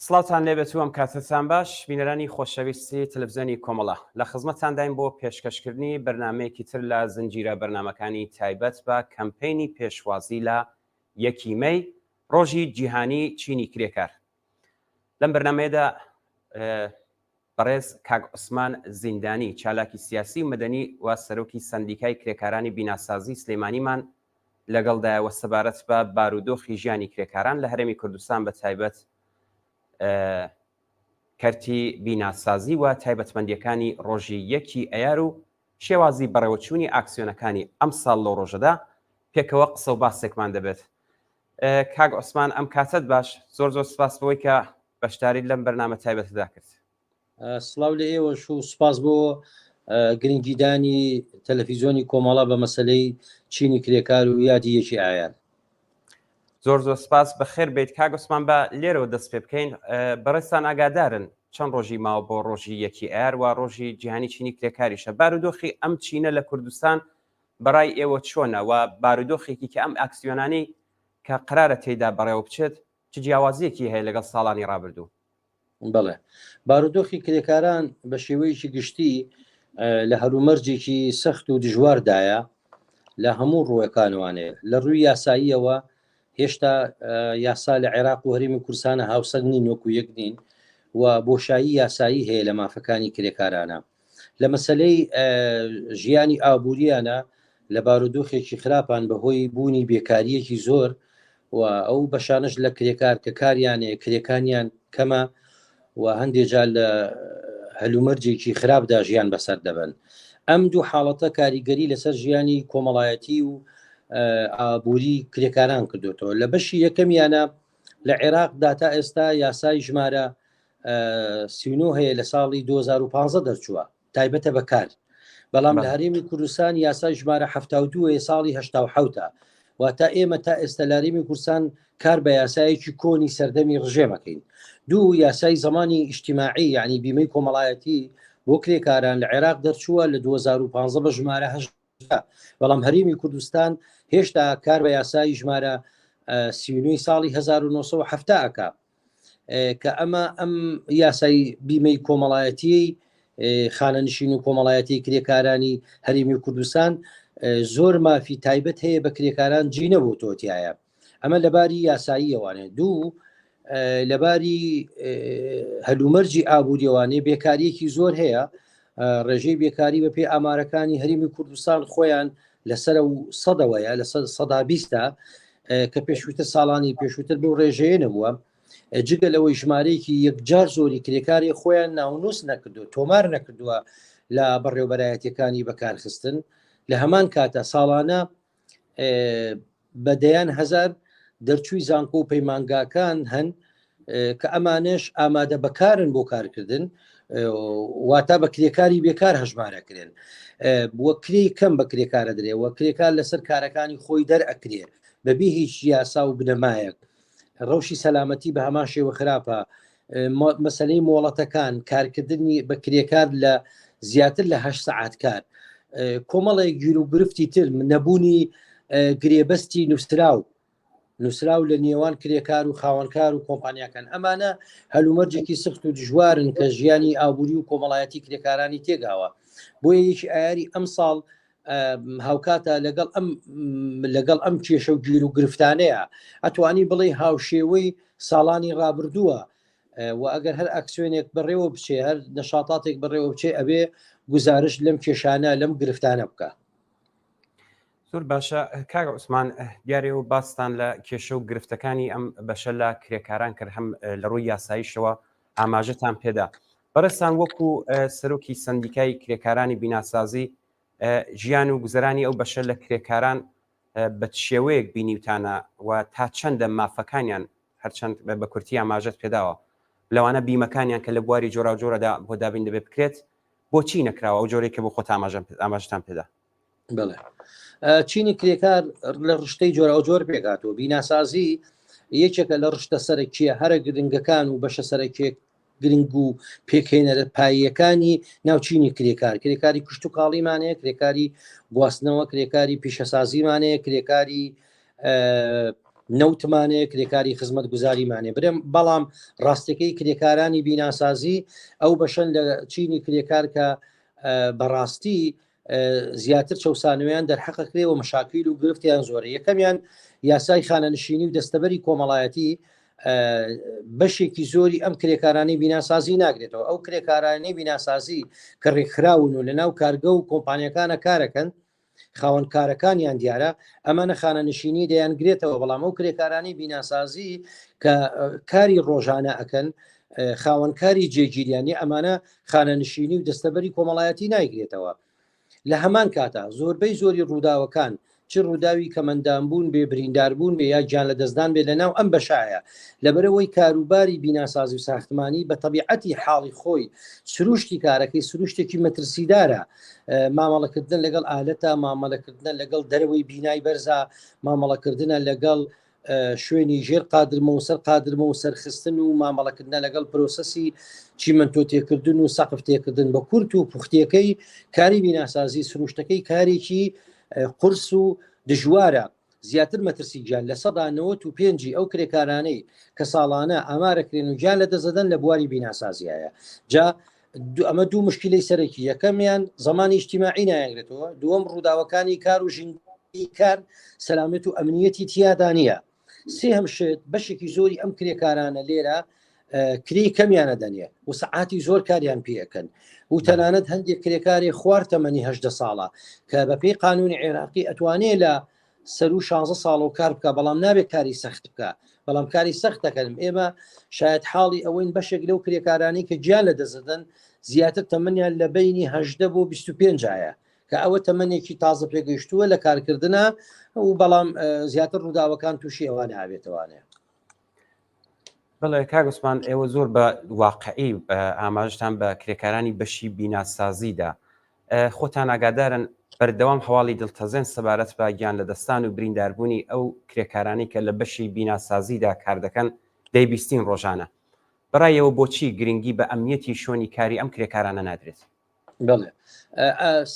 سڵاوتان لێبێت و ئەم کاتتان باش بینەرانی خۆشەویستی تەلەڤیزیۆنی کۆمەڵە لە خزمەتتانداین بۆ پێشکەشکردنی بەرنمەیەکی تر لە زنجیرە بەرنمەکانی تایبەت بە کەمپینی پێشوازی لە 1 مەی ڕۆژی جیهانی چینی کرێکار. لەم بەرنمەیەدا بەڕێز کاک عوسمان زیندانی چالاکی سیاسی و مەدەنی و سەرۆکی سەندیکای کرێکارانی بیناسازی سلێمانیمان لەگەڵدایەوە سەبارەت بە بارودۆخی ژیانی کرێکاران لە هەرێمی کوردستان بە تایبەت کەرتی بیناسازی و تایبەتمەندیەکانی ڕۆژی 1 ئەیار و شێوازی بەڕێوەچوونی ئاکسیۆنەکانی ئەم ساڵ لەو ڕۆژەدا پێکەوە قسە و باسێکمان دەبێت. کاک عوسمان ئەم کاتت باش، زۆر سوپاس بەوەی کە بەشداریت لەم بەرنامە تایبەتدا کرد. سڵاو لە ئێوەش و سوپاس بۆ گرنگیدانی تەلەڤیزیۆنی کۆمەڵە بە مەسەلەی چینی کرێکار و یادی یەکی ئایار. زۆر سپاس بەخێر بیت کاک عوسمان، بە لێرەوە دەست پێ بکەین. بەڕێستان ئاگادارن چەند ڕۆژی ماوە بۆ ڕۆژی 1 ئەیار و ڕۆژی جیهانی چینی کرێکاریشە. بارودۆخی ئەم چینە لە کوردستان بەڕای ئێوە چۆنە و بارودۆخێکی کە ئەم ئاکسیۆنانەی کە قرارە تێیدا بەڕێوە بچێت چ جیاوازیەکی هەیە لەگەڵ ساڵانی ڕابردوو؟ بەڵێ، بارودۆخی کرێکاران بە شێوەیەکی گشتی لە هەرومەرجێکی سەخت و دژواردایە لە هەموو ڕووەکانوانەیە. لە ڕووی یاساییەوە هێشتا یاسا لە عێراق و هەرێمی کوردستانە هاوسەنگ نین، وەکو یەک نین و بۆشایی یاسایی هەیە لە مافەکانی کرێکارانە. لە مەسلەی ژیانی ئابوووریانە لە بارودۆخێکی خراپان بەهۆی بوونی بێکاریەکی زۆر و ئەو بەشانش لە کرێکار کە کاریانەیە کرێکانیان کەمە و هەندێک جار لە هەلومەرجێکی خراپدا ژیان بەسەر دەبن. ئەم دوو حاڵەتە کاریگەری لەسەر ژیانی کۆمەڵایەتی و ئابووری کرێکاران کردوێتەوە. لە بەشی یەکەمیانە لە عێراقدا تا ئێستا یاسای ژمارە 39 هەیە لە ساڵی 2015 دەرچووە تایبەتە بەکار، بەڵام لە هەرێمی کوردستان یاسای ژمارە 72 ساڵی 1970 واتە ئێمە تا ئێستا لە هەرێمی کوردستان کار بە یاسایەکی کۆنی سەردەمی ڕژێمەکەین. دوو یاسای زمانی ئیجتیماعی یعنی بیمەی کۆمەڵایەتی بۆ کرێکاران لە عێراق دەرچووە لە 2015 بە ژمارە 8، بەڵام هەرێمی کوردستان هێشتا کار بە یاسای ژمارە 39 ساڵی 1970 ئەکا کە ئەم یاسای بیمەی کۆمەڵایەتی خانەنشین و کۆمەڵایەتی کرێکارانی هەرێمی کوردستان زۆر مافی تایبەت هەیە بە کرێکاران جینە بۆ تۆتیایە. ئەمە لەباری یاساییەوانێ. دوو لەباری هەلومەرجی ئابوووریەوانێ بێکاریەکی زۆر هەیە. ڕێژەی بێکاری بە پێ ئامارەکانی هەرێمی کوردستان خۆیان لەسرە و سەدەوەیە لە 120 کە پێشووتر ساڵانی پێشووتر بۆ ڕێژەیە نەبووە، جگە لەوەی ژمارەیەکی یەکجار زۆری کرێکاری خۆیان ناونووس نەکردو، تۆمار نەکردووە لە بەڕێوەبەرایەتەکانی بەکارخستن. لە هەمان کاتە ساڵانە بەدەیان هەزار دەرچووی زانکۆ و پەیمانگاکان هەن کە ئەمانش ئامادە بەکارن بۆ کارکردن، واتە بە کرێکاری بێکار هەژمارەکرێن. وە کرێی کەم بە کرێکارە درێ وە کرێکار لەسەر کارەکانی خۆی دەرئەکرێ بەبێ هیچ یاسا و بنەمایەک. ڕەوشی سەلامەتی بە هەمان شێوە خراپە. مەسەلەی مۆڵەتەکان، کارکردنی بە کرێکار لە زیاتر لە 8 سەعات کار، کۆمەڵێک گیر و گرفتی تر، نەبوونی گرێبەستی نووسراو لە نێوان کرێکار و خاوەنکار و کۆمپانیاکان. ئەمانە هەلومەرجێکی سخت و دژوارن کە ژیانی ئابووری و کۆمەڵایەتی کرێکارانی تێگاوە. بۆیە یەکی ئایاری ئەم ساڵ هاوکاتە لەگەڵ ئەم کێشە و گیر و گرفتانەیە ئەتوانی بڵێ هاوشێوەی ساڵانی ڕابردووە و ئەگەر هەر ئەکسیۆنێک بەڕێوە بچێ، هەر نەشاتاتێک بەڕێوە بچێ، ئەبێ گزارش لەم کێشانە لەم گرفتانە بکە. زۆر باشە کاک عوسمان، دیارێ و باستان لە کێشە و گرفتەکانی ئەم بەشە لە کرێکاران کرد، هەم لە ڕووی یاساییشەوە ئاماژەتان پێدا. بەڕێستان وەکو سەرۆکی سەندیکای کرێکارانی بیناسازی ژیان و گوزەرانی ئەو بەشە لە کرێکاران بە شێوەیەک بینیوتانە و تا چەندە مافەکانیان هەرچەند بە کورتی ئاماژەت پێداوە لەوانە بیمەکانیان کە لە بواری جۆرا و جۆرەدا بۆ دابین دەبێت بکرێت، بۆچی نەکراوە ئەو جۆرێک کە بۆ خۆت ئاماژتان پێدا؟ بڵێ، چینی کرێکار لە ڕشتەی جۆرا و جۆر پێکاتەوە. بیناسازی یەکێکە لە ڕشتە سەرەکیە هەرە گرنگەکان و بەشە سەرەکێک گرنگ و پێکەینەرە پاییەکانی ناوچینی کرێکاری کوشت و کاڵیمانەیە، کرێکاری گواستنەوە، کرێکاری پیشەسازیمانەیە، کرێکاری نەوتمانەیە کرێکاری خزمەت گوزاریمانێ برێم بەڵام ڕاستەکەی کرێکارانی بیناسازی ئەو بەشەن لە چینی کرێکار کە بەڕاستی زیاتر چەسانویان دەرحەقەکرێ و مشاکیل و گرفتیان زۆرە. یەکەمیان یاسای خانەنشینی و دەستەبەری کۆمەڵایەتی بەشێکی زۆری ئەم کرێکارانی بیناسازی ناگرێتەوە. ئەو کرێکارانی بیناسازی کە ڕێکخراون و لە ناو کارگە و کۆمپانیەکانە کارەکەن خاوەن کارەکانیان دیارە ئەمانە خانەنشینی دەیانگرێتەوە، بەڵام ئەو کرێکارانی بیناسازی کە کاری ڕۆژانە ئەکەن خاوەنکاری جێگیریانی ئەمانە خانەنشینی و دەستەبەری کۆمەڵایەتی نایگرێتەوە. لە هەمان کاتا زۆربەی زۆری ڕووداوەکان چ ڕووداوی کەمەندانبوون بێ برینداربوون بێ یا گیان لە دەستدان بێ لە ناو ئەم بەشایە لەبەرەوەی کاروباری بیناسازی و ساختمانی بە تەبیعەتی حاڵی خۆی سروشتی کارەکەی سروشتێکی مەترسیدارە، مامەڵەکردن لەگەڵ ئالەتە، مامەڵەکردن لەگەڵ دەرەوەی بینای بەرزە، مامەڵەکردنە لەگەڵ شوێنی ژێر قادرمە و سەر قادرمە و سەرخستن و مامەڵەکردنە لەگەڵ پرۆسەسی چیمەنتۆ تێکردن و سەقف تێکردن بە کورت و پوختیەکەی کاری بیناسازی سروشتەکەی کارێکی قرس و دژوارە. زیاتر مەترسی گیان لە 95 ئەو کرێکارانەی کە ساڵانە ئامارەکرێن و گیان لە دەزەدەن لە بواری بیناسازیایە. جا ئەمە دوو مشکلەی سەرەکی، یەکەمیان زمانی اجتیماعی نایەنگرێتەوە، دووەم ڕووداوەکانی کار و ژینگی کار سەلامەت و ئەمنیەتی تیادا نیە، سێهم شت بەشێکی زۆری ئەم کرێکارانە لێرە کری کەمیانە دەنێ و سەعاتی زۆر کاریان پێەکەن و تەنانەت هەندێک کرێکاری خوار تەمەنی 18 ساڵە کە بەپێی قانونی عێراقی ئەتوانێت لە سەر و 16 ساڵ و کار بکە، بەڵام نابێت کاری سەخت بکە، بەڵام کاری سەخت دەکەن. ئێمە شاید حاڵی ئەوەین بەشێک لەو کرێکارانی کە گیان لە دەزدەن زیاتر تەمەنیان لە بینی 18 بۆ 25 کە ئەوە تەمەنێکی تازە پێگەیشتووە لە کارکردنە و بەڵام زیاتر ڕووداوەکان تووشی ئەوانە هاوێتەوانێ. بەڵێ کاگوسمان ئێوە زۆر بە واقعی ئاماژتان بە کرێکارانی بەشی بیناسازیدا خۆتان ئاگادارن بەردەوام هەواڵی دڵتەزێن سەبارەت بە گیان لە دەستان و برینداربوونی ئەو کرێکارانی کە لە بەشی بیناسازیدا کار دەکەن دەیبیستین ڕۆژانە. بەڕایەوە بۆچی گرنگی بە ئەمنیەتی شوێنی کاری ئەم کرێکارانە نادرێت؟ بڵێ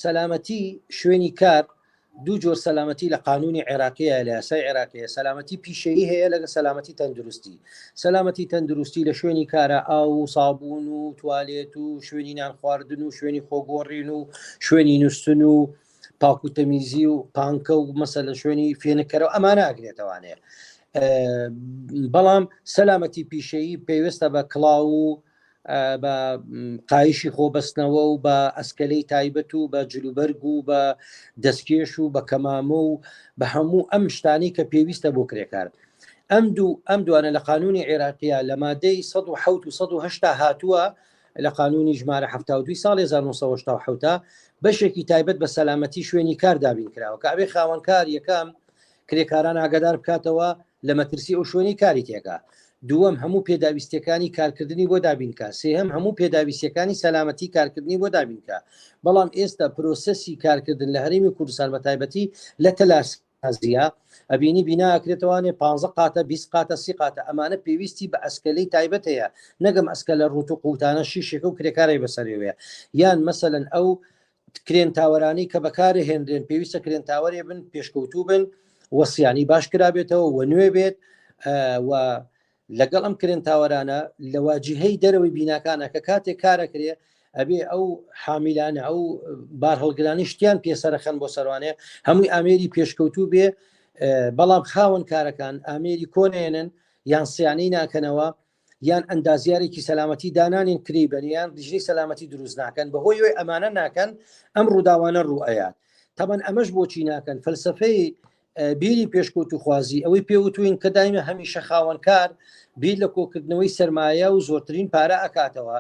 سەلامەتی شوێنی کار دوو جۆر سەلامەتی لە قانونی عێراقیە لە یاسای عێراقیە، سەلامەتی پیشەیی هەیە لەگە سەلامەتی تەندروستی. سەلامەتی تەندروستی لە شوێنی کارە ئاو و سابوون و توالێت و شوێنی نان خواردن و شوێنی خۆگۆڕین و شوێنی نووسن و پاک و تەمیزی و پانکە و مەسەلە شوێنی فێنەکەرەوە ئەمانە ئاگرێتەوانەیە. بەڵام سەلامەتی پیشەیی پێویستە بە کڵاو و بە قایشی خۆبەستنەوە و بە ئەسکەلەی تایبەت و بە جلوبەرگ و بە دەستکێش و بە کەمامە و بە هەموو ئەم شتانی کە پێویستە بۆ کرێکار. ئەم دوانە لە قانونی عێراقیە لە مادەی 1970 و 1970 هاتووە لە قانونی ژمارە 72 ساڵی 1970 بەشێکی تایبەت بە سەلامەتی شوێنی کار دابین کراوە کە ئەبێ خاوەنکار یەکەم کرێکاران ئاگادار بکاتەوە لە مەترسی ئەو شوێنی کاری تێکا، دووەم هەموو پێداویستەکانی کارکردنی بۆ دابینکە، سێهم هەموو پێداویستەکانی سەلامەتی کارکردنی بۆ دابینکە. بەڵام ئێستا پرۆسەسی کارکردن لە هەرێمی کوردستان بە تایبەتی لە تەلاسازیە ئەبینی بیناکرێتوانێ 15 قاتە 20 قاتە 30 قاتە ئەمانە پێویستی بە ئەسکەلەی تایبەت هەیە، نەگەم ئەسکەلە ڕوت و قوتانە شیشێکە و کرێکاری بەسەرێوەیە، یان مەسەلەن ئەو کرێن تاوەرانی کە بەکارە هێنرێن پێویستە کرێن تاوەرێ بن پێشکەوتوو بن وەسیانی باش کرابێتەوە و نوێ بێت و لەگەڵ ئەم کرێن تاوەرانە لە واجهەی دەرەوەی بیناکانە کە کاتێک کارەکرێ ئەبێ ئەو حامیلانە ئەو بار هەڵگرانی شتیان پێسەرەخەن بۆ سەروانەیە هەمووی ئامێری پێشکەوتوو بێ، بەڵام خاوەن کارەکان ئامێری کۆنێنن یان سیانەی ناکەنەوە یان ئەندازیارێکی سەلامەتی دانانین کری بەنیان ژنی سەلامەتی دروست ناکەن بەهۆی وێ ئەمانە ناکەن ئەم ڕووداوانە ڕوئەیان. تەمەن ئەمەش بۆچی ناکەن فەلسفەی بیری پێشکەوت و خوازی ئەوەی پێوتوین کە دایمە هەمیشە خاوەنکار بیر لە کۆکردنەوەی سەرمایە و زۆرترین پارە ئەکاتەوە،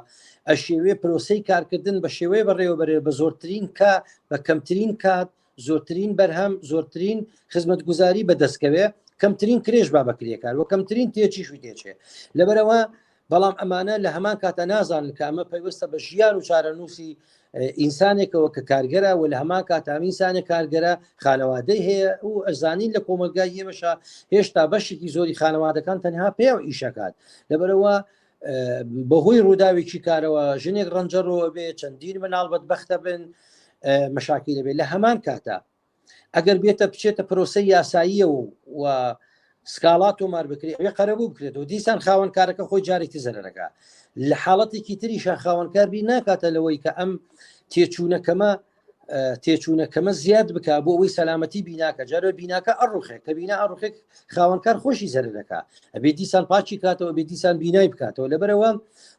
ئەشێوێ پرۆسەی کارکردن بە شێوەیە بەڕێوەبەرێ بە زۆرترین کا بە کەمترین کات زۆرترین بەرهەم زۆرترین خزمەتگوزاری بەدەستکەوێ کەمترین کرێژ با بەکرێکار و کەمترین تێچیشوی تێچێ. لەبەرەوە بەڵام ئەمانە لە هەمان کاتە نازانن کە ئەمە پێویستە بە ژیان و چارەنووسی ئینسانێکەوە کە کارگەرە و لە هەمان کاتامی ئینسانە کارگەرە خانەوادەی هەیە و ئەزانین لە کۆمەلگای ئێمەشە هێشتا بەشێکی زۆری خانەوادەکان تەنها پێ و ئیشەکات. لەبەرەوە بەهۆی ڕووداوێکی کارەوە ژنێک ڕەنجەڕەوە بێ چەندین مناڵ بەدبەختە بن مەشاکل دەبێت لە هەمان کاتە ئەگەر بێتە بچێتە پرۆسەی یاساییە و سکاڵات تۆمار بکرێت ئەوێ قەرەبوو بکرێتەوە دیسان خاوەنکارەکە خۆی جارێکی زەرەکە لە حاڵەتێکی تریشە خاوەنکاربی ناکاتە لەوەی کە ئەم تێچوونەکەمە زیاد بکە بۆ ئەوەی سەلامەتی بیناکە جارە بیناکە ئەڕوخێک کە بینا ئەڕوخێک خاوەنکار خۆشی زەرەکە ئەبێ دیسان پاچی کاتەوە بێ دیسان بینای بکاتەوە لەبەرەوە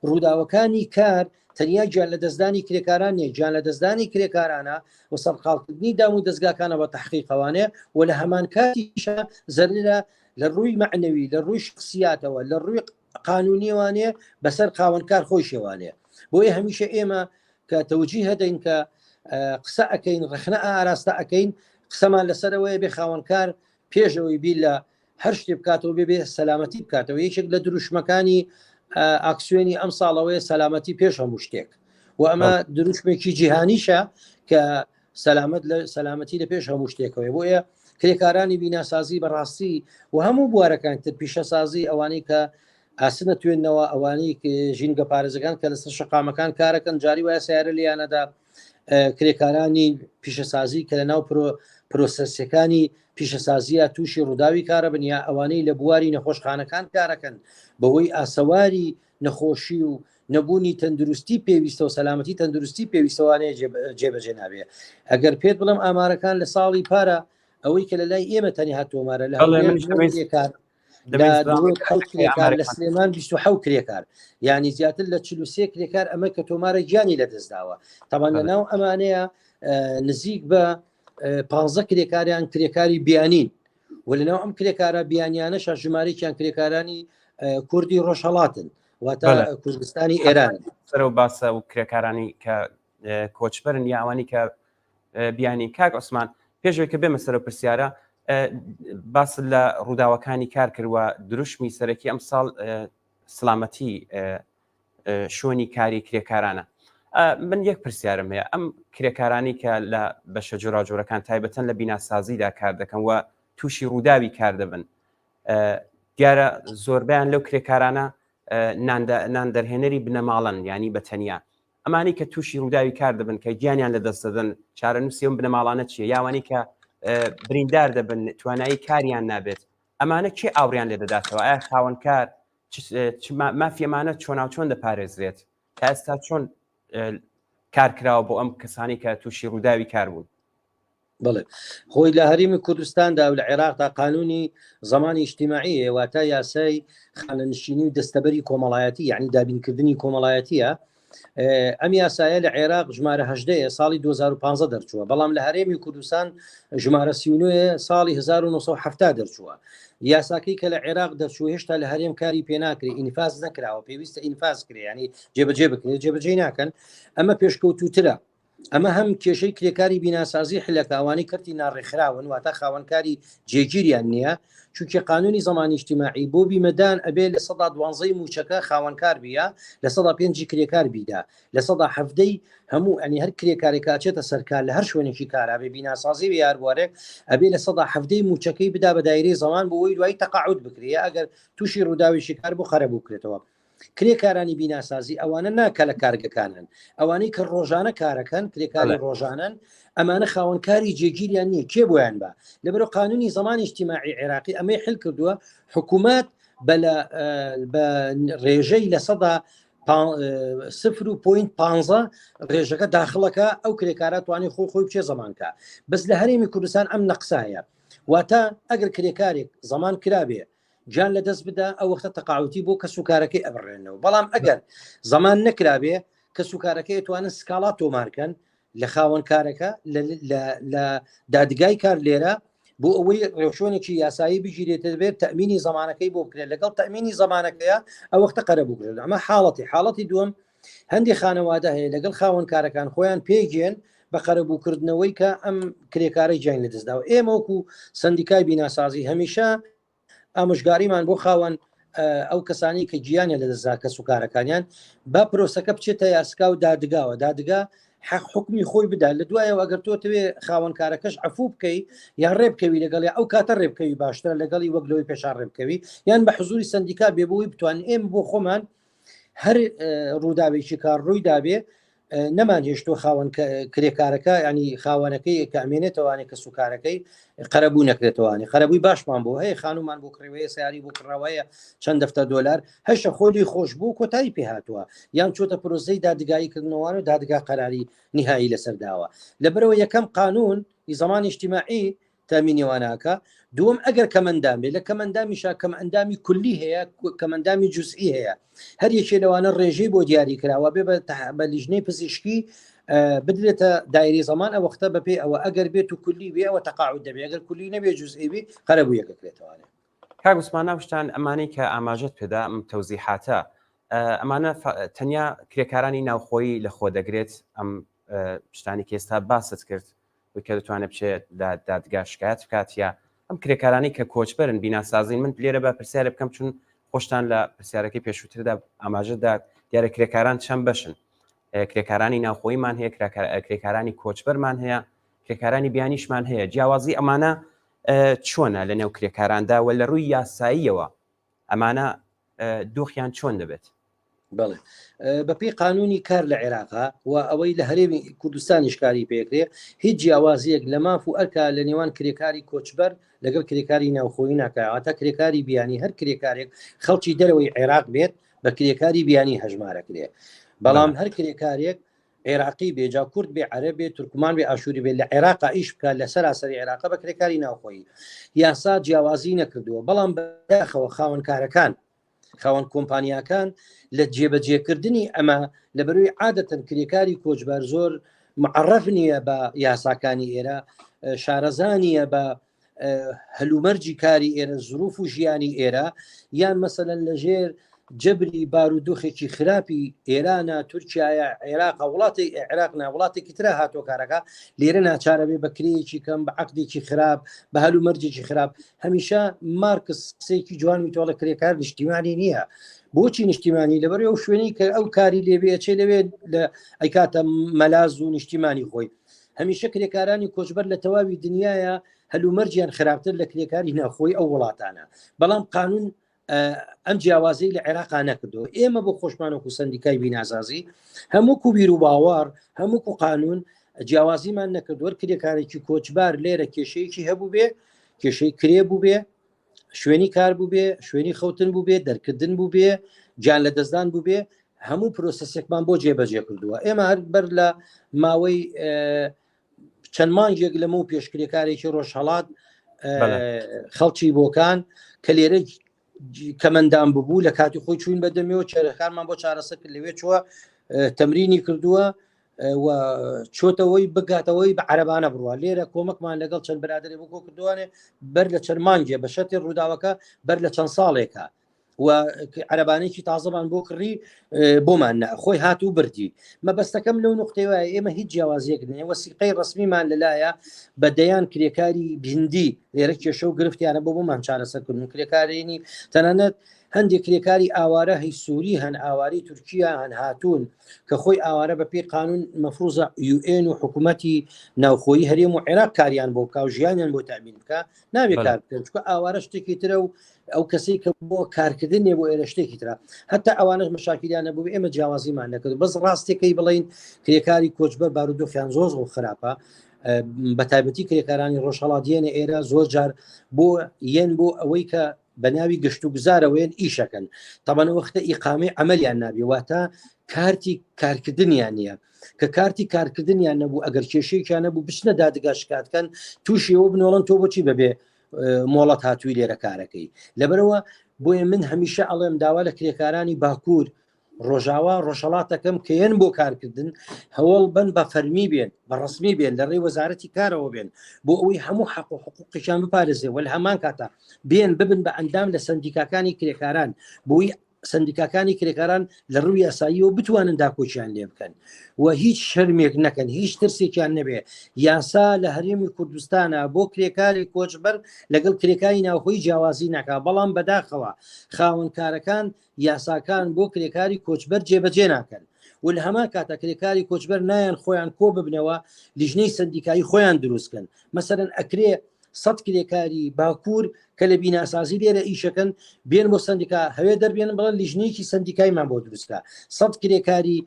ڕووداوەکانی کار تەنیا گیان لە دەستدانی کرێکاران نیە گیان لە دەستدانی کرێکارانە و سەرقاڵکردنی دام و دەستگاکانە بە تەحقیقەوانێ و لە هەمان کاتیشە زەررە لە ڕووی معنەوی لە ڕووی شخصیاتەوە لە ڕووی قانونیوانێ بەسەر خاوەنکار خۆی شێوانێ بۆیە هەمیشە ئێمە کە تەوجی هەدەین کە قسە ئەەکەین ڕخنە ئاراستە ئەەکەین قسەمان لەسەرەوەی بێ خاوەنکار پێشەوەی بی لە هەر شتێ بکاتەوە بێ سەلامەتی بکاتەوە یەکێک لە دروشمەکانی ئاکسیۆنی ئەم ساڵەوەی سەلامەتی پێش هەموو شتێک و ئەمە دروشمێکی جیهانیشە کە سەلامەتی لە پێش هەموو شتێکەوەی بۆیە کرێکارانی بیناسازی بەڕاستی و هەموو بوارەکان تر پیشەسازی ئەوانەی کە ئاسنە توێنەوە ئەوانەی ژینگە پارێزەکان کە لەسەر شقامەکان کارەکەن جاری وایە سیارە لیانەدا کرێکارانی پیشەسازی کە لە ناو پرۆسەسەکانی پیشەسازیە تووشی ڕووداوی کارە بنیا ئەوانەی لە بواری نەخۆشخانەکان کارەکەن بەوەی ئاسەواری نەخۆشی و نەبوونی تەندروستی پێویستە و سەلامەتی تەندروستی پێویستەوانەیە جێبەجێ نابێ ئەگەر پێت بڵم ئامارەکان لە ساڵی پارە ئەوەی کە لە لای ئێمە تەنی هاتۆمارە لە کرێکار لە سلێمان 26 کرێکار یعنی زیاتر لە 43 کرێکار ئەمە کە تۆمارە گیانی لە دەستداوە تاوان لەناو ئەمانەیە نزیک بە 15 کرێکاریان کرێکاری بیانین و لەناو ئەم کرێکارە بیانیانەش ژمارەیەکیان کرێکارانی کوردی ڕۆژهەڵاتن واتە کوردستانی ئێران سەر و باسە و کرێکارانی کە کۆچبەرن یا ئەوانی کە بیانی کاک عوسمان پێشوەی کە بێمە سەر و پرسیارە باس لە ڕووداوەکانی کار کردووە دروشمی سەرەکی ئەم ساڵ سلامەتی شوێنی کاری کرێکارانە من یەک پرسیارم هەیە ئەم کرێکارانی کە لە بەشە جۆراجۆرەکان تایبەتەن لە بیناسازیدا کار دەکەن و تووشی ڕووداوی کار دەبن دیارە زۆربیان لەو کرێکارانە نان دەرهێنەری بنەماڵن ینی بەتەنیا ئەمانی کە تووشی ڕووداوی کار دەبن کە گیانیان لە دەست دەدەن چارە نووسیەوە بنەماڵانە چیە یاوانی کە بریندار دەبن توانایی کاریان نابێت ئەمانە کێ ئاوریان لێ دەداتەوە ئایا خاوەنکار مافیەمانە چۆن دەپارێزرێت تا ئێستا چۆن کارکراوە بۆ ئەم کەسانی کە تووشی ڕووداوی کار بوون بڵێ خۆی لە هەریمی کوردستاندا و لە عێراقدا قانونی زمانی اجتماعی واتە یاسای خانەنشینی و دەستەبەری کۆمەڵایەتی یعنی دابینکردنی کۆمەڵایەتیە ئەم یاسایە لە عێراق ژمارە 18 ساڵی 2015 دەرچووە بەڵام لە هەرێمی کوردستان ژمارە 39 ساڵی 1970 دەرچووە یاساکەی کە لە عێراق دەرچوو هێشتا لە هەرێم کاری پێناکرێ ئینفاز نەکراوە پێویستە ئینفاز کرێ ینی جێبەجێ بکرێت جێبەجێ ناکەن ئەمە پێشکەوتوترە ئەمە هەم کێشەی کرێکاری بیناسازی حلەکاوانی کردی ناڕێکخراون واتە خاوەنکاری جێگیریان نییە چونکە قانونی زمانی اجتماعی بۆ بیمەدان ئەبێ لە 12 موچەکە خاوەنکار بیە لە 5 کرێکار بیدا لە 7 هەموو ئەنی هەر کرێکارێک کاچێتە سەرکار لە هەر شوێنێکی کارابێ بیناسازی بە یاربوارێک ئەبێ لە 7 موچەکەی بدا بە دایرەی زەمان بۆەوەی دوای تەقاعود بکرێ ئەگەر تووشی ڕووداویشی کار بۆ خەرەبوو بکرێتەوە کرێکارانی بیناسازی ئەوانە ناکە لە کارگەکانن ئەوانەی کە ڕۆژانە کارەکەن کرێکاری ڕۆژانن ئەمانە خاوەنکاری جێگیریان نییە کێ بۆیان بە لەبەرەوە قانونی زمانی اجتماعی عێراقی ئەمەی حل کردووە حکوومەت بە ڕێژەی لە 0.15 ڕێژەکە داخڵەکە ئەو کرێکارات توانێت خۆی بچێ زمانکە بەس لە هەرێمی کوردستان ئەم نەقسایە واتە ئەگەر کرێکارێک زمان کرابێ جان لە دەست بدا ئەو وەختە تەقاوتی بۆ کە سوکارەکەی ئەبڕێنەوە بەڵام ئەگەر زمان نەکرابێ کە سوکارەکەی توانن سکاڵات تۆمارکەن لە خاوەنکارەکە لە دادگای کار لێرە بۆ ئەوەی ڕێوشۆنێکی یاسایی بگیرێتە بێت تەمینی زمانەکەی بۆ بکرێت لەگەڵ تەمینی زمانەکەیە ئەو وەختە قەرەبوو بکرێت ئەمە حاڵەتی دووەم هەندی خانەوادە هەیە لەگەڵ خاوەنکارەکان خۆیان پێگێن بە قەرەبووکردنەوەی کە ئەم کرێکارەی جیان لە دەستداوە ئێمە وەکو سندیکای بیناسازی هەمیشە ئامۆژگاریمان بۆ خاوەن ئەو کەسانی کە گیانە لە دەستدا کە سوکارەکانیان با پرۆسەکە بچێتە یاسکا و دادگاوە دادگا حکمی خۆی بدا لە دوایەوە ئەگەر تۆ توێ خاوەنکارەکەش عفوو بکەی یان ڕێبکەوی لەگەڵ ئەو کاتە ڕێبکەوی باشترە لەگەڵی وەگلەوەی پێشان ڕێبکەوی یان بە حزوری سندیکا بێبووی بتوانین ئێمە بۆ خۆمان هەر ڕووداوێکی کار ڕووی دابێ نەمان هێشتۆ خاوەن کرێکارەکە ینی خاوەنەکەی کە ئەمێنێتەوانێت کە سوکارەکەی قەرەبوو نەکرێتوانێ قەرەبووی باشمان بۆ هەیە خانومان بۆ کڕێوەیە سیاری بۆ کڕەوەیە چەند دەفتە دۆلار هەشە خۆلی خۆش بوو کۆتایی پێهاتووە یان چۆتە پرۆزەی دادگاییکردنەوەوان و دادگا قەراری نهایی لەسەرداوە لەبەرەوە یەکەم قانون زەمان اجتماعی تامینێواناکە دووەم ئەگەر کەمەندام بێ لە کەمەندامیشا کەم ئەندامی کولی هەیە کەمەندامی جوزئی هەیە هەر یەکێ لەوانە ڕێژەی بۆ دیاری کراوە بێ بە لیژنەی پزیشکی بدرێتە دایری زەمان ئەو وەختە بەپێ ئەوە ئەگەر بێت و کولی بێ ئەوە تەقاعود دەبێ ئەگەر کولی نەبێ جوزئی بێ قەرەبوو یەکەکرێتەوەوانێ کاک عوسمان ناوشتان ئەمانەی کە ئاماژەت پێدا تەوزیحاتە ئەمانە تەنیا کرێکارانی ناوخۆیی لە خۆ دەگرێت ئەم شتانی کە ئێستا باست کرد کە دەتوانێت بچێت دادگا شکایەت بکات یا ئەم کرێکارانی کە کۆچبەرن بیناسازین من لێرە بە پرسیارە بکەم چون خۆشتان لە پرسیارەکەی پێشووتردا ئاماژەدا دیارە کرێکاران چەند بەشن کرێکارانی ناوخۆیمان هەیە کرێکارانی کۆچبەرمان هەیە کرێکارانی بیانیشمان هەیە جیاوازی ئەمانە چۆنە لە نێو کرێکاراندا و لە ڕووی یاساییەوە ئەمانە دۆخیان چۆن دەبێت بڵێ بەپی قانونی کار لە عێراقا و ئەوەی لە هەرێمی کوردستانی شکاری پێکرێ هیچ جیاوازیەک لە ماف و ئەرکا لە نێوان کرێکاری کۆچبەر لەگەڵ کرێکاری ناوخۆیی ناکاتە کرێکاری بیانی هەر کرێکارێک خەڵکی دەرەوەی عێراق بێت بە کرێکاری بیانی هەژمارەکرێ بەڵام هەر کرێکارێک عێراقی بێجا کورد بێ عەرەب بێ تورکمان بێ ئاشووری بێت لە عێراقا ئیش بکات لە سەراسەری عێراقا بە کرێکاری ناوخۆیی یاسا جیاوازی نەکردووە بەڵام بەداخەوە خاوەنکارەکان خاوەن کۆمپانیاکان لە جێبەجێکردنی ئەمە لە بەروی عادەتەن کرێکاری کۆچبەر زۆر معرف نییە بە یاساکانی ئێرە شارەزانیە بە هەلومەرجی کاری ئێرە زروف و ژیانی ئێرە یان مەسەلەن لەژێر جبری بارودۆخێکی خراپی ئێرانە تورکایە عێراق وڵاتی عێراق وڵاتێکی ترە هاتۆ کارەکە لێرە ناچارە بێ بەکرەیەکی کەم بە عەقدێکی خراپ بە هەلومەرجێکی خراپ هەمیشە مارکس قسەیەکی جوانی تۆڵە کرێکار نیشتیمانی نییە بۆچی نیشتیمانی لەبەر ئەو شوێنەی کە ئەو کاری لێبێ چێ لەوێ لە ئەیکاتە مەلاز و نیشتیمانی خۆی هەمیشە کرێکارانی کۆچبەر لە تەواوی دنیاە هەلومەرجیان خراپتر لە کرێکاری ناخۆی ئەو وڵاتانە بەڵام قانون ئەم جیاوازەی لە عێراقا نەکردەوە ئێمە بۆ خۆشمانەکو سندیکای بیناسازی هەمووکو بیر و باوار هەمووکو قانون جیاوازیمان نەکردووە کرێکارێکی کۆچبار لێرە کێشەیەکی هەبوو بێ کێشەی کرێ بوو بێ شوێنی کار بوو بێ شوێنی خەوتن بوو بێ دەرکردن بوو بێ گیان لە دەستدان بوو بێ هەموو پرۆسەسێکمان بۆ جێبەجێ کردووە ئێمە هەر بەر لە ماوەی چەند مانگێک لەمە و پێشکرێکارێکی ڕۆژهەڵات خەڵکی بۆکان کە لێرە کەمەندان ببوو لە کاتی خۆی چوین بەدەمەوە چێرەکانمان بۆ چارەسەر کرد لەوێ چووە تەمرینی کردووە و چۆتەوەی بگاتەوەی بە عەرەبانە بڕوە لێرە کۆمەکمان لەگەڵ چەند برادری بۆ کردوانێ بەر لە چەند مانگێ بە شەتی ڕووداوەکە بەر لە چەند ساڵێکە و عەرەبانێکی تازەمان بۆ کڕی بۆمان خۆی هاتوو بردی مەبەستەکەم لەو نقطەی وایە ئێمە هیچ جیاوازیەک نێ وەسیقەی ڕسمیمان لەلایە بە دەیان کرێکاری بهندی لێرە کێشە و گرفتیانە بۆ بۆمان چارەسەرکردن کرێکارێنی تەنانەت هەندێک کرێکاری ئاوارە هەی سووری هەن ئاواری تورکیا هەن هاتوون کە خۆی ئاوارە بە پێی قانون مەفروزە UN و حکوومەتی ناوخۆیی هەرێم و عێراق کاریان بۆ بکە و ژیانیان بۆ تامین بکە نابێت کار بکەن چکە ئاوارە شتێکی ترە و ئەو کەسەی کە بۆ کارکردنێ بۆ ئێرە شتێکی ترە هەتا ئەوانش مەشاکیلیان نەبوو ئێمە جیاوازیمان نەکرد بەس ڕاستێکەکەی بڵین کرێکاری کۆچبەر بارودۆخیان زۆر خراپە بە تایبەتی کرێکارانی ڕۆژهەڵاتیانە ئێرە زۆر جار بۆ یەن بۆ ئەوەی کە بە ناوی گەشت و گوزارەوەیان ئیشەکەن تەبەن وەختە ئیقامەی عەمەلیان نابێ واتە کارتی کارکردنیان نییە کە کارتی کارکردنیان نەبوو ئەگەر کێشەیەکیان نەبوو بچنە دادگا شکاتکەن تووشیەوە بنۆڵن تۆ بۆچی بەبێ مۆڵەت هاتووی لێرە کارەکەی لەبەرەوە بۆیە من هەمیشە ئەڵێم داوا لە کرێکارانی باکوور ڕۆژاوا ڕۆژهەڵاتەکەم کەیەن بۆ کارکردن هەوڵ بن بە فەرمی بێن بە ڕسمی بێن لە ڕێی وەزارەتی کارەوە بێن بۆ ئەوەی هەموو حەق و حقوقیشان بپارێزێ وە لە هەمان کاتە بێن ببن بە ئەندام لە سندیکاکانی کرێکاران بۆی سندیکاکانی کرێکاران لە ڕووی یاساییەوە بتوانن داکۆچیان لێ بکەن و هیچ شەرمێک نەکەن هیچ ترسێکیان نەبێ یاسا لە هەرێمی کوردستانە بۆ کرێکاری کۆچبەر لەگەڵ کرێکاری ناوخۆی جیاوازی ناکا بەڵام بەداخەوە خاوەنکارەکان یاساکان بۆ کرێکاری کۆچبەر جێبەجێ ناکەن و لە هەمان کاتە کرێکاری کۆچبەر نایان خۆیان کۆ ببنەوە لیژنەی سندیکایی خۆیان دروستکەن مەسەرەن ئەکرێ 100 کرێکاری باکوور کە لە بیناسازی لێرە ئیشەکەن بێن بۆ سندیکا هەوێ دەربێن بڵێن لیژنەیەکی سندیکایمان بۆ دروستکە 100 کرێکاری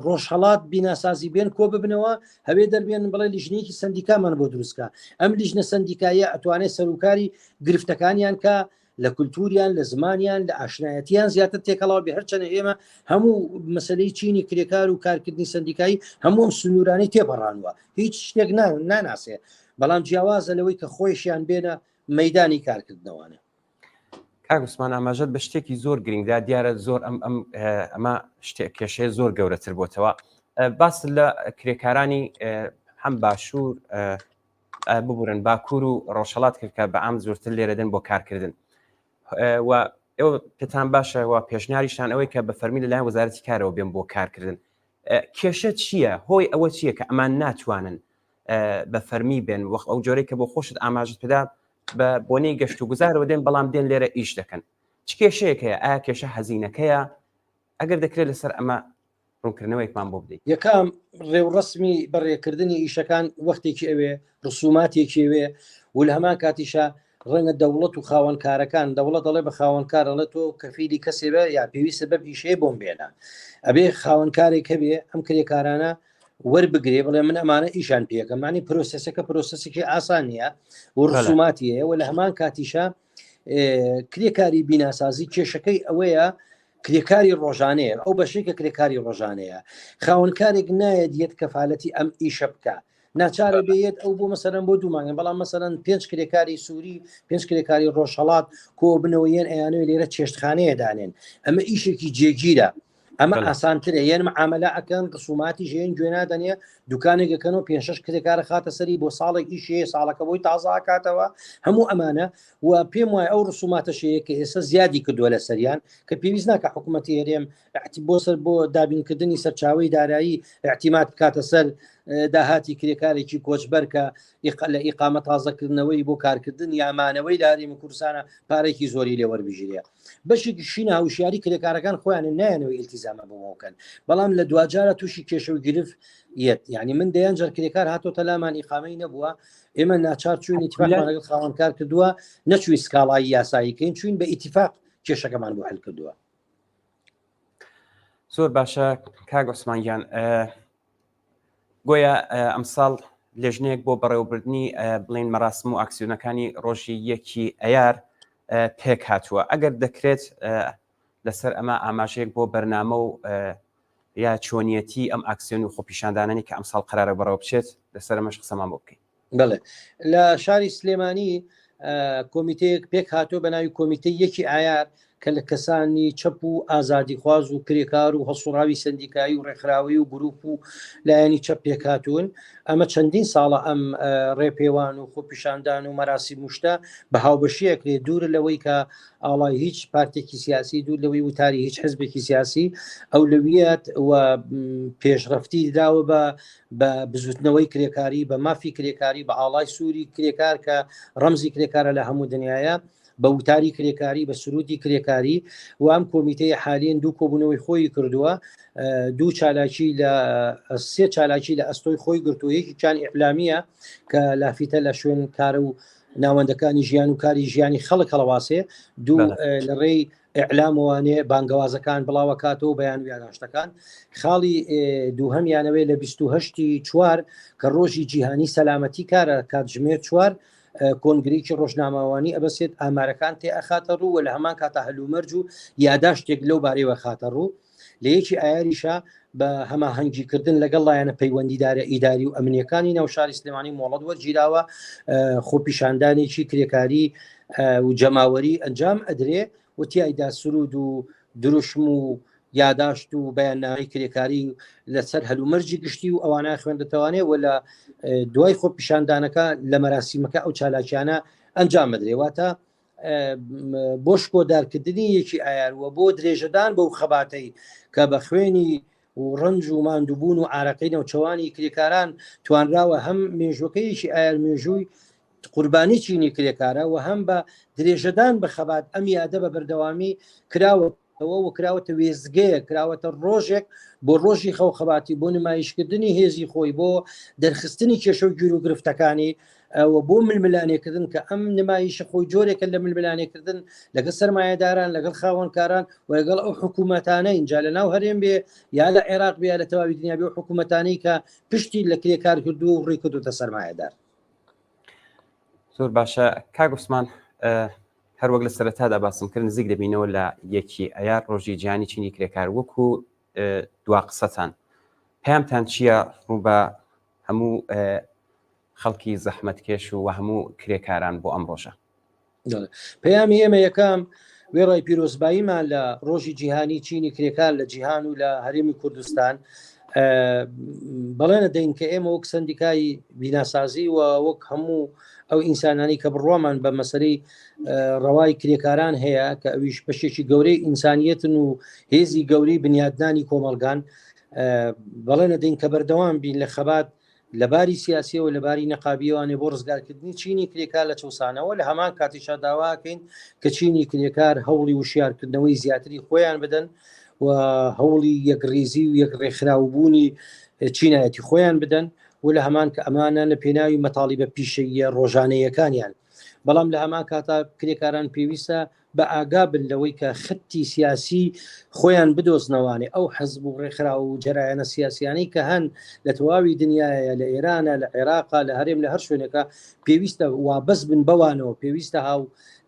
ڕۆژهەڵات بیناسازی بێن کۆ ببنەوە هەوێ دەربێن بڵێ لیژنێکی سندیکامان بۆ دروستکە ئەم لیژنە سندیکایە ئەتوانێت سەرۆکاری گرفتەکانیان کە لە کولتوریان لە زمانیان لە ئاشنایەتیان زیاتر تێکەڵاو بێ هەرچەنە ئێمە هەموو مەسلەی چینی کرێکار و کارکردنی سندیکایی هەموو سنوورانی تێپەڕانوە هیچ شتێک ناناسێ بەڵام جیاوازە لەوەی کە خۆیشیان بێنە مەدانی کارکردنەوەوانە. کاگوسمان ئاماژەت بە شتێکی زۆر گرنگدا دیارە زۆر ئەمە شتێک کێشەیە زۆر گەورەتر بۆتەوە باس لە کرێکارانی هەم باشوور ببورن باکوور و ڕۆژهەڵات کرد کە بە ئام زۆرتر لێرەدەن بۆ کارکردن و ئێوە پێتان باشەوە پێشنیاریشان ئەوەی کە بە فەرمی لەلایەن وەزارەتی کارەوە بێن بۆ کارکردن کێشە چییە هۆی ئەوە چییە کە ئەمان ناتوانن بە فەرمی بێن وەخت ئەو جۆرەی کە بۆ خۆشت ئاماژت پێدا بە بۆنەی گەشت و گوزارەوە دێن بەڵام دێن لێرە ئیش دەکەن چ کێشەیەکەیە ئایا کێشە هەزینەکەیە ئەگەر دەکرێت لەسەر ئەمە ڕوونکردنەوەیەکمان بۆ بدەیت یەکام ڕێوڕسمی بەڕێکردنی ئیشەکان وەختێکی ئەوێ ڕسوماتێکی ئەوێ و لە هەمان کاتیشە ڕەنگە دەوڵەت و خاوەنکارەکان دەوڵەت دەڵێ بە خاوەنکارەڵە تۆ کەفیلی کەسێ بە یا پێویستە بە ئیشەیە بۆم بێنە ئەبێ خاوەنکارێک هەبێ ئەم کرێکارانە وەربگرێ بڵێ من ئەمانە ئیشان پێکەمانی پرۆسسەکە پرۆسسێکی ئاسانیە و ڕسوماتیە و لە هەمان کاتیشە کرێکاری بیناسازی کێشەکەی ئەوەیە کرێکاری ڕۆژانەیە ئەو بەشەی کە کرێکاری ڕۆژانەیە خاوەنکارێک نایە دیێت کەفالەتی ئەم ئیشە بکە ناچارە بێت ئەو بۆ مەسەرەن بۆ دوومانگە بەڵام مەسەرەن 5 کرێکاری سووری 5 کرێکاری ڕۆژهەڵات کۆ بنەوەیەن ئەیانوێ لێرە چێشتخانەیە دانێن ئەمە ئیشێکی جێگیرە ئەمە ئاسانترە یەن معاملە ئەەکەن ڕسوماتی ژێن گوێنادەنێ دوکانێکەکەنەوە 5-6 کرێکارە خاتە سەری بۆ ساڵێک ئیشەیە ساڵەکە بۆی تازاکاتەوە هەموو ئەمانە و پێم وایە ئەو ڕسوماتە شەیە کە ئێستا زیادی کردووە لە سەریان کە پێویست ناکە حکوومەتی هێرێم بۆ سەر بۆ دابینکردنی سەرچاوی دارایی احتیمات بکاتە سەر داهاتی کرێکارێکی کۆچبەر کە لە ئیقامە تازەکردنەوەی بۆ کارکردن یامانەوەی لە کوردستانە پارێکی زۆری لێوەربژێریە بەشێکی شینە هاوشیاری کرێکارەکان خۆیان نایەنەوەی ئیلتیزامە بۆکەن بەڵام لە دوجارە تووشی کێشە و گرفت یعنی من دەیان جەر کرێکار هاتۆتە لامان ئیقامەی نەبووە ئێمە ناچار چوین ئیتیفاقمان لەگەڵ خاوەنکار کردووە نەچووی سکاڵایی یاساییکەین چوین بە ئیتیفاق کێشەکەمان بۆ حل کردووە. زۆر باشە کاگ عوسمانگیان گۆیا ئەمساڵ لێژنەیەک بۆ بەڕێوەبردننی بڵین مەراسم و ئاکسیۆنەکانی ڕۆژی 1 ئەیار پێک هاتووە ئەگەر دەکرێت لەسەر ئەمە ئاماژەیەک بۆ بەرنامە و یا چۆنیەتی ئەم ئاکسیۆن و خۆپیشاندانانی کە ئەمساڵ قرارە بەڕەوە بچێت لەسەر ئەمەش قسەمان بۆ بکەین. بڵێ لە شاری سلێمانی کۆمیتەیەک پێک هاتووە بە ناوی کۆمیتەی 1 ئایار کە لە کەسانی چەپ و ئازادیخواز و کرێکار و هەسوڕاوی سندیکایی و ڕێکخراوی و گروپ و لایەنی چەپ پێکاتون ئەمە چەندین ساڵە ئەم ڕێپێوان و خۆپیشاندان و مەراسی موشتە بە هاوبەشیەکرێ دوور لەوەی کە ئاڵای هیچ پارتێکی سیاسی دوور لەوەی وتاری هیچ حزبێکی سیاسی ئەو لەویەت و پێشڕەفتی دراوە بە بزوتنەوەی کرێکاری بە مافی کرێکاری بە ئاڵای سووری کرێکار کە ڕەمزی کرێکارە لە هەموو دنیاە بە وتاری کرێکاری بە سرودی کرێکاری و ئەم کۆمیتەی حالین دوو کۆبوونەوەی خۆی کردووە دوو چالاکی لە 3 چالاکی لە ئەستۆی خۆی گرتووەیەکی چان ئیعلامیە کە لافیتە لە شوێن کارە و ناوەندەکانی ژیان و کاری ژیانی خەڵک هەڵەواسێ دوو لە ڕێی ئیعلاموانێ بانگەوازەکان بڵاوە کاتەوە بەیان ویاناشتەکان خاڵی دووهەمیانەوەی لە 28 چوار کە ڕۆژی جیهانی سەلامەتی کارە کاتژمێر 4 کۆنگرێکی ڕۆژنامەوانی ئەبەسێت ئامارەکان تێ ئەخاتە ڕوو لە هەمان کاتە هەلومەرج و یاداشتێک لەو بارەوە خاتە ڕوو لە یەکی ئایاریشە بە هەماهەنگیکردن لەگەڵ لایەنە پەیوەندیدارە ئیداری و ئەمنیەکانی ناوشاری سلێمانی مۆڵەت وەرگیراوە خۆپیشاندانێکی کرێکاری و جەماوەری ئەنجام ئەدرێ و تیایدا سرود و دروشم و یاداشت و بەیاننامەی کرێکاری لەسەر هەلومەرجی گشتی و ئەوانە خوێندەتەوانێ و لە دوای خۆپیشاندانەکە لە مەراسیمەکە ئەو چالاکیانە ئەنجام بدرێواتە بۆ شکۆدارکردنی یەکی ئایاروە بۆ درێژەدان بەو خەباتەی کە بە خوێنی و ڕنج و ماندووبوون و ئارەقەی نەوچەوانی کرێکاران توانراوە هەم مێژوەکەیەکی ئایر مێژووی قوربانی چینی کرێکارە و هەم بە درێژەدان بە خەبات ئەم یادە بە بەردەوامی کراوە ئەوە کراوەتە وێزگەیە کراوەتە ڕۆژێک بۆ ڕۆژی خەوخەباتی بۆ نمایشکردنی هێزی خۆی بۆ دەرخستنی کێشە و گیر و گرفتەکانی ئەوە بۆ ململانێکردن کە ئەم نمایشە خۆی جۆرێکە لە ململانێکردن لەگەڵ سەرمایه‌داران لەگەڵ خاوەنکاران و لەگەڵ ئەو حکوومەتانە اینجا لە ناو هەرێم بێ یا لە عێراق بێ لە تەواوی دنیا بێ حکوومەتانی کە پشتی لە کرێکار کردو و ڕێ کردوتە سەرمایه‌دار. زۆر باشە کاک عوسمان هەر وەک لە سەرەتادا باسم کرد نزیک دەبینەوە لە یەکی ئەیار ڕۆژی جیهانی چینی کرێکار وەکو دوا قسەتان پێیانتان چییە ڕوو بە هەموو خەڵکی زەحمەتکێش و هەموو کرێکاران بۆ ئەم ڕۆژە؟ پەیامی ئێمە یەکەم وێڕای پیرۆزباییمان لە ڕۆژی جیهانی چینی کرێکار لە جیهان و لە هەرێمی کوردستان بەڵێنە دەین کە ئێمە وەک سندیکای بیناسازی و وەک هەموو ئەو ئینسانانی کە بڕوامان بە مەسەرەی ڕەوای کرێکاران هەیە کە ئەویش بەشێکی گەورەی ئینسانیەتن و هێزی گەورەی بنیادنانی کۆمەلگان بەڵێنە دەین کە بەردەوام بین لە خەبات لەباری سیاسیەوە لەباری نەقابیوانێ بۆ ڕزگارکردنی چینی کرێکار لە چەسانەوە لە هەمان کاتیشا داواکەین کە چینی کرێکار هەوڵی وشیارکردنەوەی زیاتری خۆیان بدەن و هەوڵی یەکڕێزی و یەک ڕێکخراوبوونی چینایەتی خۆیان بدەن و لە هەمان کە ئەمانە لە پێناوی مەتاڵیبە پیشەیە ڕۆژانەیەکانیان بەڵام لە هەمان کاتا کرێکاران پێویستە بە ئاگا بن لەوەی کە خەتی سیاسی خۆیان بدۆزنەوانێ ئەو حەزب و ڕێکخرا و جەرایەنە سیاسیانی کە هەن لە تەواوی دنیاە لە ئێرانە لە عێراقا لە هەرێم لە هەر شوێنەکە پێویستە وابەست بن بەوانەوە پێویستە هاو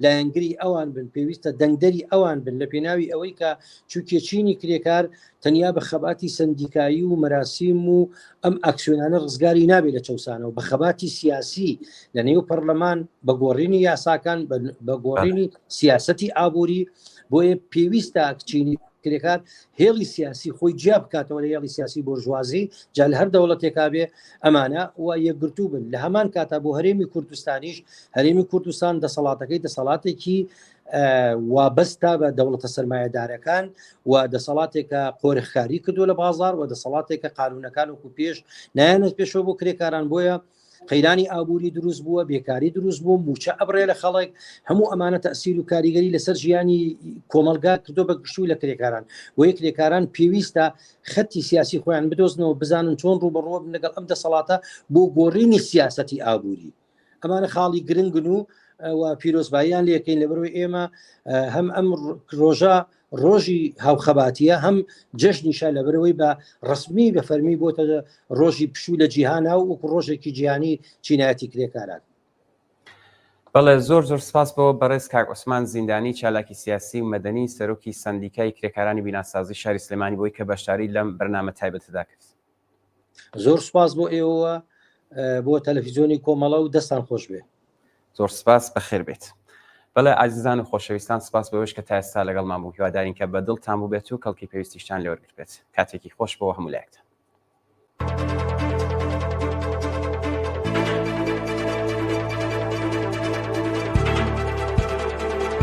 لایەنگری ئەوان بن پێویستە دەنگدەری ئەوان بن لە پێناوی ئەوەی کە چووکێ چینی کرێکار تەنیا بە خەباتی سندیکایی و مەراسیم و ئەم ئەکسیۆنانە ڕزگاری نابێت لە چەسانەوە بە خەباتی سیاسی لە نێو پەرلەمان بە گۆڕینی یاساکان بە گۆڕینی سیاسەتی ئابووری بۆیە پێویستە چینی کرێکار هێڵی سیاسی خۆی جیا بکاتەوە لە هێڵی سیاسی بۆرژوازی جا لە هەر دەوڵەتێکا بێ ئەمانە و یەکگرتوو بن لە هەمان کاتا بۆ هەرێمی کوردستانیش هەرێمی کوردستان دەسەڵاتەکەی دەسەڵاتێکی وابەستا بە دەوڵەتە سەرمایه‌دارەکان و دەسەڵاتێکە قۆرخکاری کردو لە بازار و دەسەڵاتێکە قانونەکان وەکو پێش نایەنێت پێشەوە بۆ کرێکاران بۆیە قەیرانی ئابووری دروست بووە بێکاری دروست بوو موچە ئەبرێ لە خەڵک هەموو ئەمانە تەسیر و کاریگەری لەسەر ژیانی کۆمەلگا کردو بە گشتووی لە کرێکاران وەیە کرێکاران پێویستە خەتی سیاسی خۆیان بدۆزنەوە بزانن چۆن ڕوبەڕۆ بن لەگەڵ ئەم دەسەڵاتە بۆ گۆڕینی سیاسەتی ئابووری ئەمانە خاڵی گرنگن و پیرۆزباییان لەکەین لەبەرەوەی ئێمە هەم ئەم ڕۆژە ڕۆژی هاوخەباتیە هەم جەژنیشە لەبەرەوەی بە ڕسمی بە فەرمی بۆتە ڕۆژی پشوو لە جیهانا و وەکو ڕۆژێکی جیهانی چینایەتی کرێکاران. بەڵێ زۆر زۆر سپاس بۆ بەڕێز کاک عوسمان زیندانی چالاکی سیاسی و مەدەنی سەرۆکی سەندیکای کرێکارانی بیناسازی شاری سلێمانی بۆی کە بەشداری لەم بەرنامە تایبەتدا کرد. زۆر سپاس بۆ ئێوە بۆ تەلەڤیزیۆنی کۆمەڵە و دەستان خۆش بێ. زۆر سپاس بەخێر بێت. بەڵێ ئازیزان و خۆشەویستان سپاس بەوەش کە تا ئێستا لەگەڵمان بوو هیوادارین کە بەدڵتان بوو بێت و کەڵکی پێویستیشتان لێوەرگرت بێت. کاتێکی خۆش بۆ هەموو لایەکتان.